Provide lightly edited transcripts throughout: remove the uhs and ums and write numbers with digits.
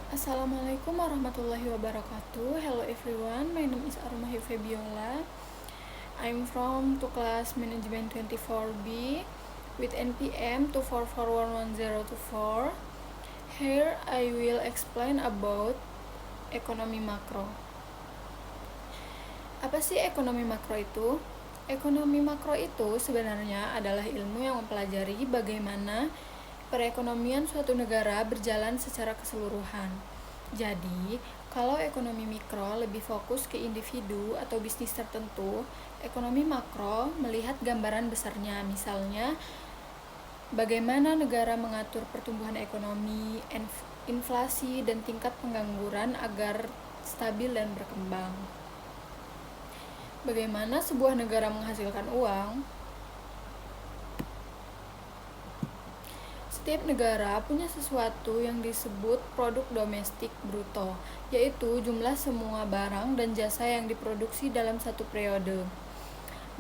Assalamualaikum warahmatullahi wabarakatuh. Hello everyone, my name is Armahi Febiola. I'm from to class management 24B with NPM 244111024. Here I will explain about ekonomi makro. Apa sih ekonomi makro itu? Ekonomi makro itu sebenarnya adalah ilmu yang mempelajari bagaimana perekonomian suatu negara berjalan secara keseluruhan. Jadi, kalau ekonomi mikro lebih fokus ke individu atau bisnis tertentu, ekonomi makro melihat gambaran besarnya, misalnya bagaimana negara mengatur pertumbuhan ekonomi, inflasi, dan tingkat pengangguran agar stabil dan berkembang. Bagaimana sebuah negara menghasilkan uang? Setiap negara punya sesuatu yang disebut produk domestik bruto, yaitu jumlah semua barang dan jasa yang diproduksi dalam satu periode.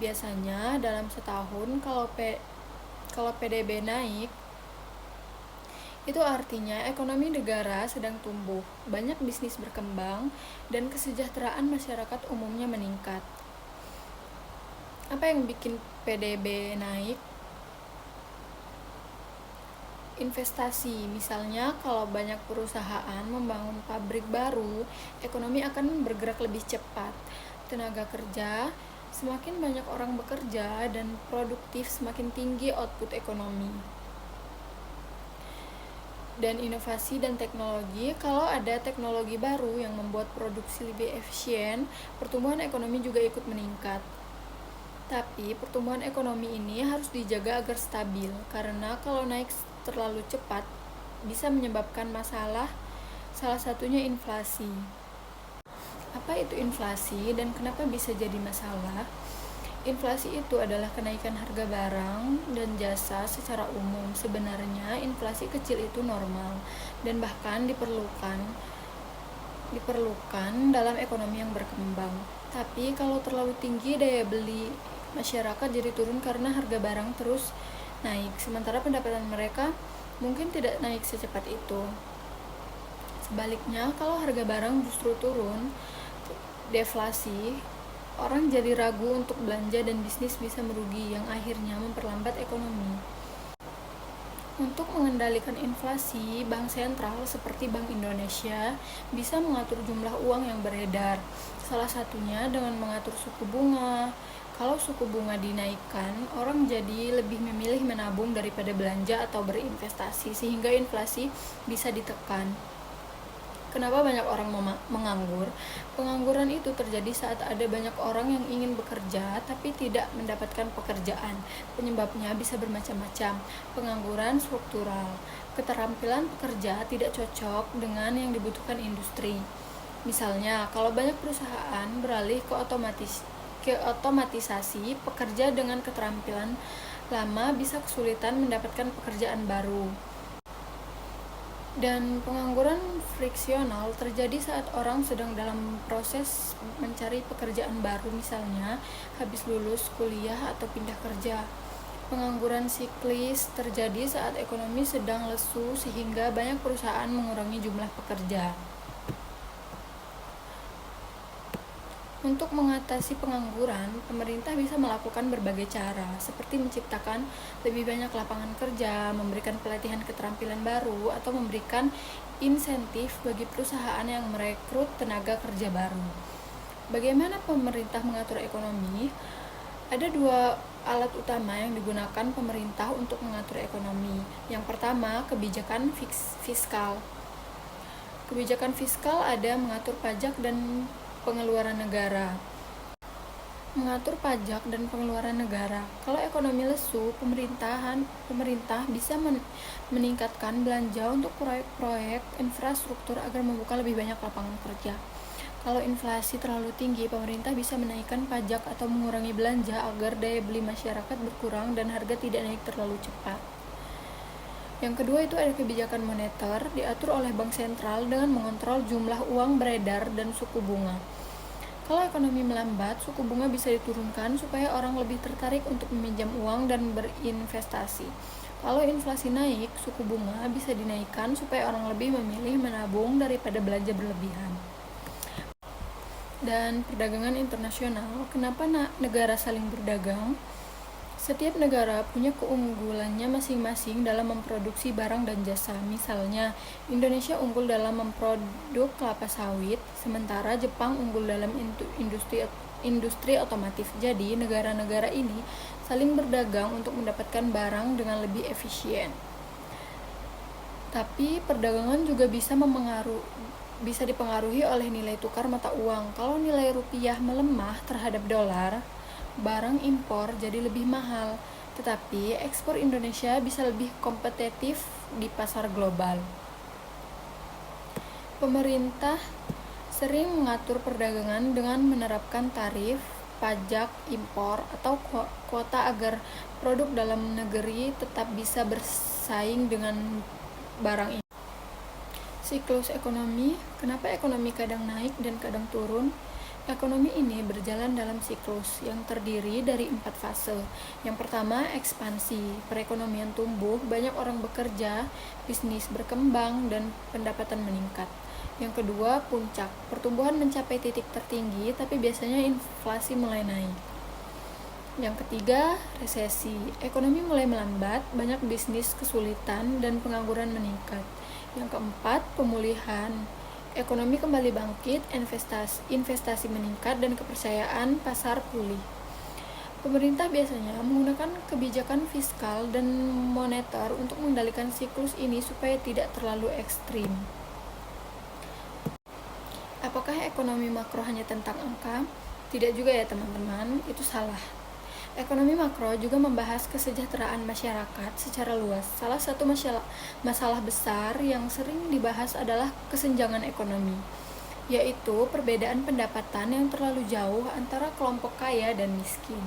Biasanya dalam setahun kalau PDB naik, itu artinya ekonomi negara sedang tumbuh, banyak bisnis berkembang, dan kesejahteraan masyarakat umumnya meningkat. Apa yang bikin PDB naik? Investasi, misalnya kalau banyak perusahaan membangun pabrik baru, ekonomi akan bergerak lebih cepat. Tenaga kerja, semakin banyak orang bekerja dan produktif, semakin tinggi output ekonomi. Dan inovasi dan teknologi, kalau ada teknologi baru yang membuat produksi lebih efisien, pertumbuhan ekonomi juga ikut meningkat. Tapi pertumbuhan ekonomi ini harus dijaga agar stabil, karena kalau naik terlalu cepat bisa menyebabkan masalah, salah satunya inflasi. Apa itu inflasi dan kenapa bisa jadi masalah? Inflasi itu adalah kenaikan harga barang dan jasa secara umum. Sebenarnya inflasi kecil itu normal dan bahkan diperlukan dalam ekonomi yang berkembang. Tapi kalau terlalu tinggi, daya beli masyarakat jadi turun karena harga barang terus naik, sementara pendapatan mereka mungkin tidak naik secepat itu. Sebaliknya, kalau harga barang justru turun, deflasi, orang jadi ragu untuk belanja dan bisnis bisa merugi yang akhirnya memperlambat ekonomi. Untuk mengendalikan inflasi, bank sentral seperti Bank Indonesia bisa mengatur jumlah uang yang beredar. Salah satunya dengan mengatur suku bunga. Kalau suku bunga dinaikkan, orang jadi lebih memilih menabung daripada belanja atau berinvestasi, sehingga inflasi bisa ditekan. Kenapa banyak orang menganggur? Pengangguran itu terjadi saat ada banyak orang yang ingin bekerja tapi tidak mendapatkan pekerjaan. Penyebabnya bisa bermacam-macam. Pengangguran struktural, keterampilan pekerja tidak cocok dengan yang dibutuhkan industri. Misalnya, kalau banyak perusahaan beralih ke otomatisasi, pekerja dengan keterampilan lama bisa kesulitan mendapatkan pekerjaan baru. Dan pengangguran friksional terjadi saat orang sedang dalam proses mencari pekerjaan baru, misalnya habis lulus kuliah atau pindah kerja. Pengangguran siklis terjadi saat ekonomi sedang lesu sehingga banyak perusahaan mengurangi jumlah pekerja. Untuk mengatasi pengangguran, pemerintah bisa melakukan berbagai cara, seperti menciptakan lebih banyak lapangan kerja, memberikan pelatihan keterampilan baru, atau memberikan insentif bagi perusahaan yang merekrut tenaga kerja baru. Bagaimana pemerintah mengatur ekonomi? Ada dua alat utama yang digunakan pemerintah untuk mengatur ekonomi. Yang pertama, kebijakan fiskal. Kebijakan fiskal ada mengatur pajak dan pengeluaran negara. Mengatur pajak dan pengeluaran negara. Kalau ekonomi lesu, pemerintah bisa meningkatkan belanja untuk proyek-proyek infrastruktur agar membuka lebih banyak lapangan kerja. Kalau inflasi terlalu tinggi, pemerintah bisa menaikkan pajak atau mengurangi belanja agar daya beli masyarakat berkurang dan harga tidak naik terlalu cepat. Yang kedua itu ada kebijakan moneter, diatur oleh bank sentral dengan mengontrol jumlah uang beredar dan suku bunga. Kalau ekonomi melambat, suku bunga bisa diturunkan supaya orang lebih tertarik untuk meminjam uang dan berinvestasi. Kalau inflasi naik, suku bunga bisa dinaikkan supaya orang lebih memilih menabung daripada belanja berlebihan. Dan perdagangan internasional, kenapa negara saling berdagang? Setiap negara punya keunggulannya masing-masing dalam memproduksi barang dan jasa. Misalnya, Indonesia unggul dalam memproduk kelapa sawit, sementara Jepang unggul dalam industri otomotif. Jadi, negara-negara ini saling berdagang untuk mendapatkan barang dengan lebih efisien. Tapi perdagangan juga bisa dipengaruhi oleh nilai tukar mata uang. Kalau nilai rupiah melemah terhadap dolar, barang impor jadi lebih mahal, tetapi ekspor Indonesia bisa lebih kompetitif di pasar global. Pemerintah sering mengatur perdagangan dengan menerapkan tarif, pajak impor, atau kuota agar produk dalam negeri tetap bisa bersaing dengan barang ini. Siklus ekonomi, kenapa ekonomi kadang naik dan kadang turun? Ekonomi ini berjalan dalam siklus yang terdiri dari 4 fase. Yang pertama, ekspansi. Perekonomian tumbuh, banyak orang bekerja, bisnis berkembang, dan pendapatan meningkat. Yang kedua, puncak. Pertumbuhan mencapai titik tertinggi, tapi biasanya inflasi mulai naik. Yang ketiga, resesi. Ekonomi mulai melambat, banyak bisnis kesulitan, dan pengangguran meningkat. Yang keempat, pemulihan. Ekonomi kembali bangkit, investasi meningkat, dan kepercayaan pasar pulih. Pemerintah biasanya menggunakan kebijakan fiskal dan moneter untuk mengendalikan siklus ini supaya tidak terlalu ekstrim. Apakah ekonomi makro hanya tentang angka? Tidak juga ya teman-teman, itu salah. Ekonomi makro juga membahas kesejahteraan masyarakat secara luas. Salah satu masalah besar yang sering dibahas adalah kesenjangan ekonomi, yaitu perbedaan pendapatan yang terlalu jauh antara kelompok kaya dan miskin.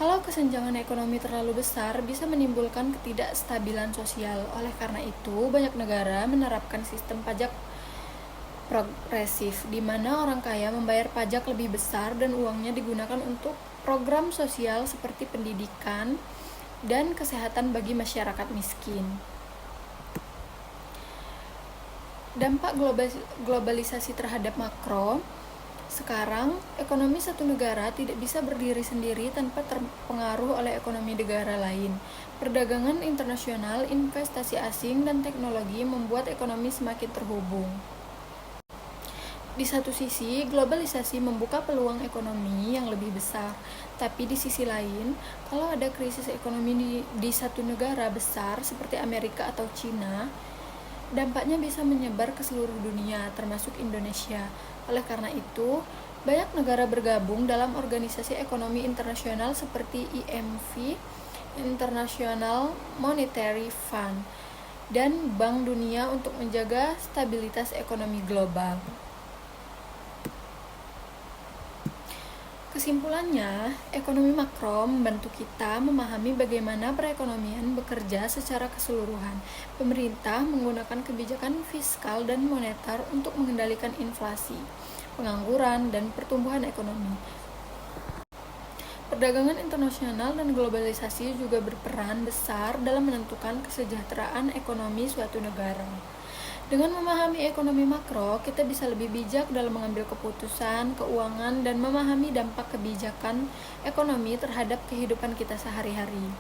Kalau kesenjangan ekonomi terlalu besar, bisa menimbulkan ketidakstabilan sosial. Oleh karena itu, banyak negara menerapkan sistem pajak progresif, di mana orang kaya membayar pajak lebih besar dan uangnya digunakan untuk program sosial seperti pendidikan dan kesehatan bagi masyarakat miskin. Dampak globalisasi terhadap makro. Sekarang, ekonomi satu negara tidak bisa berdiri sendiri tanpa terpengaruh oleh ekonomi negara lain. Perdagangan internasional, investasi asing, dan teknologi membuat ekonomi semakin terhubung. Di satu sisi, globalisasi membuka peluang ekonomi yang lebih besar, tapi di sisi lain, kalau ada krisis ekonomi di satu negara besar seperti Amerika atau Cina, dampaknya bisa menyebar ke seluruh dunia, termasuk Indonesia. Oleh karena itu, banyak negara bergabung dalam organisasi ekonomi internasional seperti IMF, International Monetary Fund, dan Bank Dunia untuk menjaga stabilitas ekonomi global. Kesimpulannya, ekonomi makro membantu kita memahami bagaimana perekonomian bekerja secara keseluruhan. Pemerintah menggunakan kebijakan fiskal dan moneter untuk mengendalikan inflasi, pengangguran, dan pertumbuhan ekonomi. Perdagangan internasional dan globalisasi juga berperan besar dalam menentukan kesejahteraan ekonomi suatu negara. Dengan memahami ekonomi makro, kita bisa lebih bijak dalam mengambil keputusan, keuangan, dan memahami dampak kebijakan ekonomi terhadap kehidupan kita sehari-hari.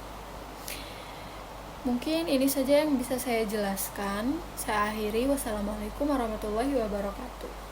Mungkin ini saja yang bisa saya jelaskan. Saya akhiri. Wassalamualaikum warahmatullahi wabarakatuh.